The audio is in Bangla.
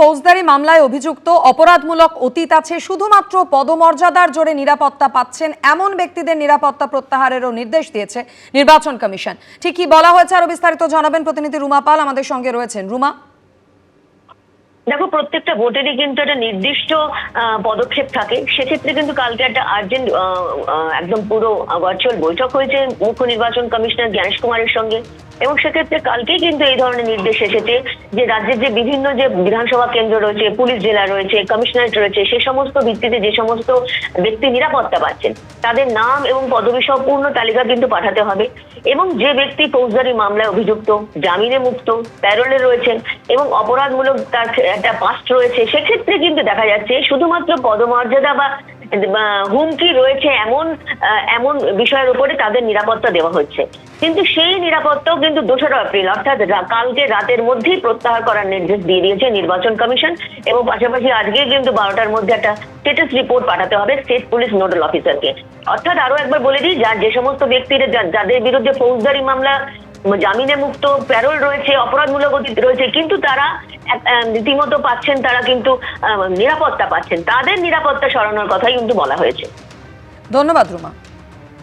ফৌজদারি মামলায় অভিযুক্ত, অপরাধমূলক অতীত আছে, শুধুমাত্র পদমর্যাদার জোরে নিরাপত্তা পাচ্ছেন এমন ব্যক্তিদের নিরাপত্তা প্রত্যাহারেরও নির্দেশ দিয়েছে নির্বাচন কমিশন। ঠিক কি বলা হয়েছে আরো বিস্তারিত জানাবেন প্রতিনিধি রুমা পাল, আমাদের সঙ্গে রয়েছেন। রুমা, দেখো, প্রত্যেকটা ভোটেরই কিন্তু একটা নির্দিষ্ট পদক্ষেপ থাকে। সেক্ষেত্রে কিন্তু কালকে একটা আর্জেন্ট একদম পুরো ভার্চুয়াল বৈঠক হয়েছে মুখ্য নির্বাচন কমিশনার জ্ঞানেশ কুমারের সঙ্গে, এবং সেক্ষেত্রে কালকেই কিন্তু এই ধরনের নির্দেশ এসেছে যে রাজ্যের যে বিভিন্ন যে বিধানসভা কেন্দ্র রয়েছে, পুলিশ জেলা রয়েছে, কমিশনারেট রয়েছে, সে সমস্ত ভিত্তিতে যে সমস্ত ব্যক্তি নিরাপত্তা পাচ্ছেন তাদের নাম এবং পদবি সহ পূর্ণ তালিকা কিন্তু পাঠাতে হবে। এবং যে ব্যক্তি ফৌজদারি মামলায় অভিযুক্ত, জামিনে মুক্ত, প্যারোলে রয়েছেন এবং অপরাধমূলক তার একটা পাস্ট রয়েছে, সেক্ষেত্রে কিন্তু দেখা যাচ্ছে শুধুমাত্র পদমর্যাদা বা হুমকি রয়েছে এমন বিষয়ের উপরে তাদের নিরাপত্তা দেওয়া হচ্ছে। কিন্তু সেই নিরাপত্তাও কিন্তু 2রা এপ্রিল অর্থাৎ কালকে রাতের মধ্যেই প্রত্যাহার করার নির্দেশ দিয়ে দিয়েছে নির্বাচন কমিশন, এবং পাশাপাশি আজকে কিন্তু 12টার মধ্যে একটা স্ট্যাটাস রিপোর্ট পাঠাতে হবে স্টেট পুলিশ নোডাল অফিসারকে। অর্থাৎ আরো একবার বলে দিই, যে সমস্ত ব্যক্তিরা যাদের বিরুদ্ধে ফৌজদারি মামলা, জামিনে মুক্ত, প্যারোল রয়েছে, অপরাধমূলক অতীত রয়েছে, কিন্তু তারা রীতিমতো পাচ্ছেন, তারা কিন্তু নিরাপত্তা পাচ্ছেন, তাদের নিরাপত্তা সরানোর কথাই কিন্তু বলা হয়েছে। ধন্যবাদ রুমা।